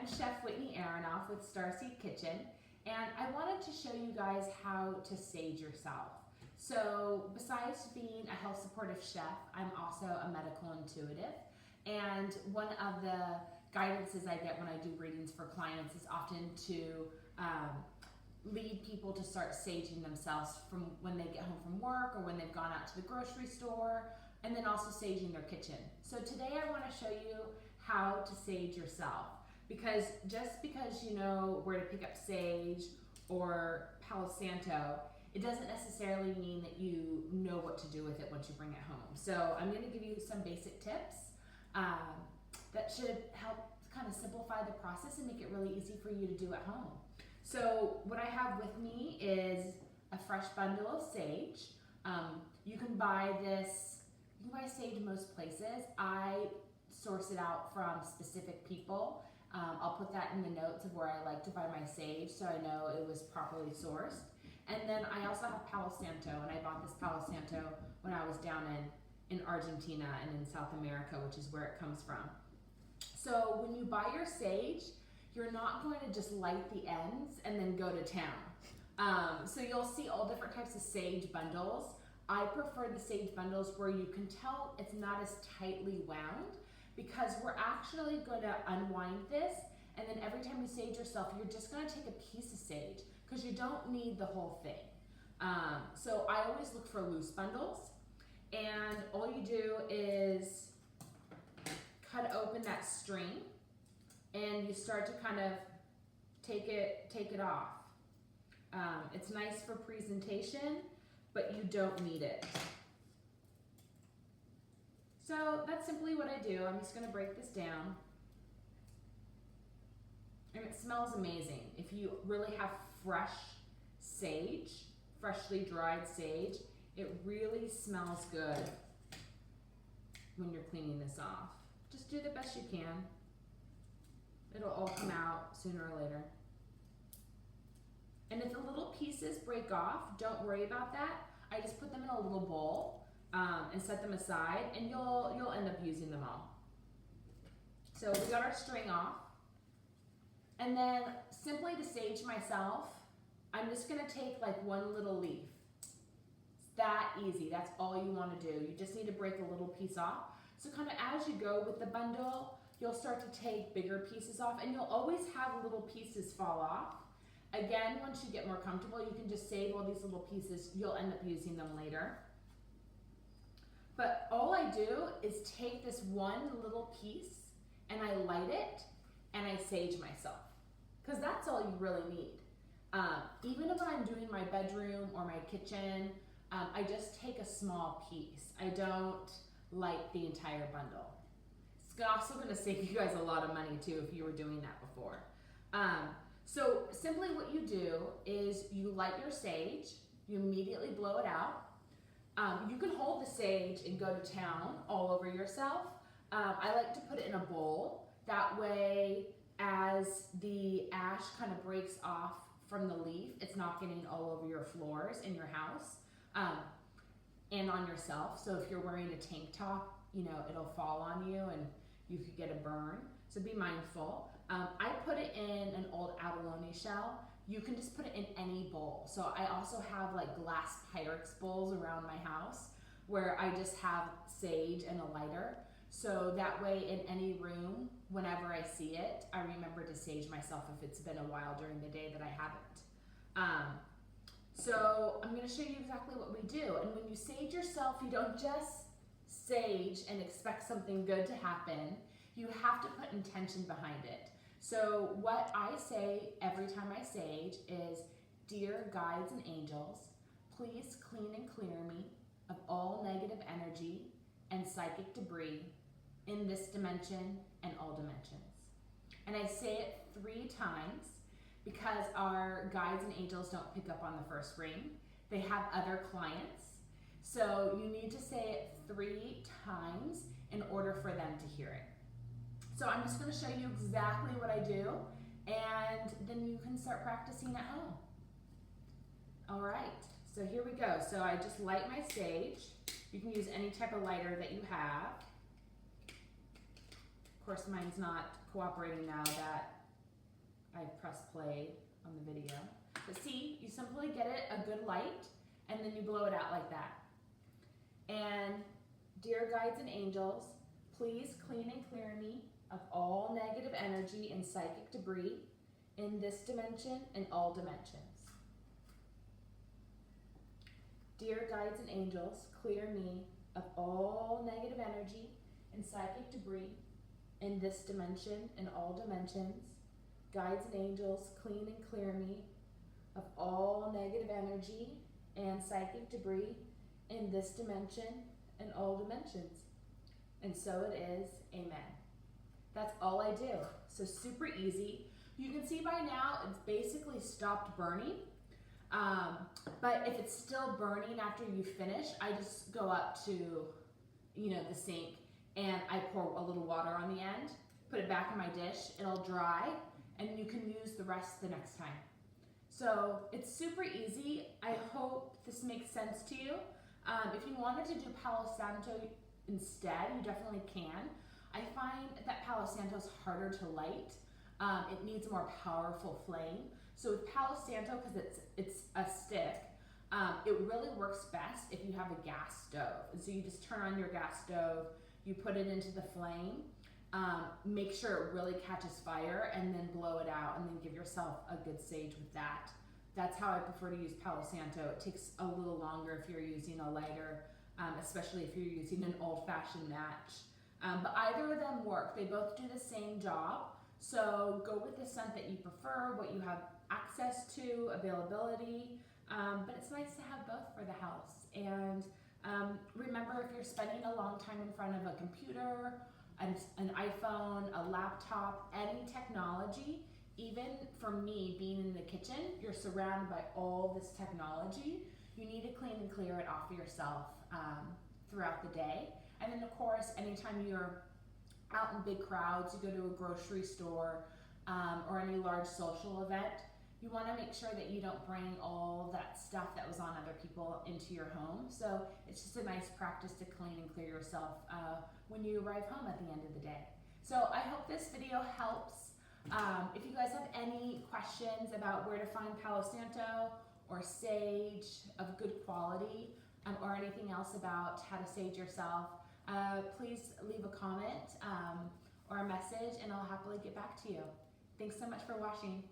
I'm Chef Whitney Aronoff with Starseed Kitchen, and I wanted to show you guys how to sage yourself. So besides being a health supportive chef, I'm also a medical intuitive, and one of the guidances I get when I do readings for clients is often to lead people to start saging themselves from when they get home from work or when they've gone out to the grocery store, and then also saging their kitchen. So today I want to show you how to sage yourself, because just because you know where to pick up sage or Palo Santo, it doesn't necessarily mean that you know what to do with it once you bring it home. So I'm going to give you some basic tips that should help kind of simplify the process and make it really easy for you to do at home. So what I have with me is a fresh bundle of sage. You can buy this, you can buy sage most places. I source it out from specific people. I'll put that in the notes of where I like to buy my sage so I know it was properly sourced. And then I also have Palo Santo, and I bought this Palo Santo when I was down in Argentina and in South America, which is where it comes from. So when you buy your sage, you're not going to just light the ends and then go to town. So you'll see all different types of sage bundles. I prefer the sage bundles where you can tell it's not as tightly wound, because we're actually going to unwind this, and then every time you sage yourself, you're just going to take a piece of sage because you don't need the whole thing. So I always look for loose bundles, and all you do is cut open that string, and you start to kind of take it off. It's nice for presentation, but you don't need it. So that's simply what I do. I'm just going to break this down. And it smells amazing. If you really have fresh sage, freshly dried sage, it really smells good when you're cleaning this off. Just do the best you can. It'll all come out sooner or later. And if the little pieces break off, don't worry about that. I just put them in a little bowl and set them aside, and you'll end up using them all. So we got our string off. And then simply to sage myself, I'm just gonna take like one little leaf. It's that easy, that's all you wanna do. You just need to break a little piece off. So kind of as you go with the bundle, you'll start to take bigger pieces off, and you'll always have little pieces fall off. Again, once you get more comfortable, you can just save all these little pieces. You'll end up using them later. But all I do is take this one little piece and I light it and I sage myself, because that's all you really need. Even if I'm doing my bedroom or my kitchen, I just take a small piece. I don't light the entire bundle. It's also going to save you guys a lot of money too if you were doing that before. So simply what you do is you light your sage, you immediately blow it out. You can hold the sage and go to town all over yourself. I like to put it in a bowl. That way, as the ash kind of breaks off from the leaf, it's not getting all over your floors in your house and on yourself. So if you're wearing a tank top, you know, it'll fall on you and you could get a burn. So be mindful. I put it in an old abalone shell. You can just put it in any bowl. So I also have like glass Pyrex bowls around my house where I just have sage and a lighter. So that way in any room, whenever I see it, I remember to sage myself if it's been a while during the day that I haven't. So I'm gonna show you exactly what we do. And when you sage yourself, you don't just sage and expect something good to happen. You have to put intention behind it. So what I say every time I sage is, "Dear guides and angels, please clean and clear me of all negative energy and psychic debris in this dimension and all dimensions." And I say it 3 times because our guides and angels don't pick up on the first ring. They have other clients. So you need to say it 3 times in order for them to hear it. So I'm just going to show you exactly what I do, and then you can start practicing at home. All right, so here we go. So I just light my sage. You can use any type of lighter that you have. Of course, mine's not cooperating now that I press play on the video. But see, you simply get it a good light, and then you blow it out like that. And dear guides and angels, please clean and clear me of all negative energy and psychic debris in this dimension and all dimensions. Dear guides and angels, clear me of all negative energy and psychic debris in this dimension and all dimensions. Guides and angels, clean and clear me of all negative energy and psychic debris in this dimension and all dimensions. And so it is, amen. That's all I do. So super easy. You can see by now it's basically stopped burning. But if it's still burning after you finish, I just go up to, the sink and I pour a little water on the end, put it back in my dish, it'll dry, and you can use the rest the next time. So it's super easy. I hope this makes sense to you. If you wanted to do Palo Santo instead, you definitely can. I find that Palo Santo is harder to light. It needs a more powerful flame. So with Palo Santo, because it's a stick, it really works best if you have a gas stove. And so you just turn on your gas stove, you put it into the flame, make sure it really catches fire, and then blow it out, and then give yourself a good sage with that. That's how I prefer to use Palo Santo. It takes a little longer if you're using a lighter, especially if you're using an old-fashioned match. But either of them work. They both do the same job. So go with the scent that you prefer, what you have access to, availability. But it's nice to have both for the house. And remember, if you're spending a long time in front of a computer, an iPhone, a laptop, any technology, even for me being in the kitchen, you're surrounded by all this technology. You need to clean and clear it off of yourself throughout the day. And then of course, anytime you're out in big crowds, you go to a grocery store or any large social event, you want to make sure that you don't bring all that stuff that was on other people into your home. So it's just a nice practice to clean and clear yourself when you arrive home at the end of the day. So I hope this video helps. If you guys have any questions about where to find Palo Santo or sage of good quality, or anything else about how to sage yourself, please leave a comment or a message, and I'll happily get back to you. Thanks so much for watching.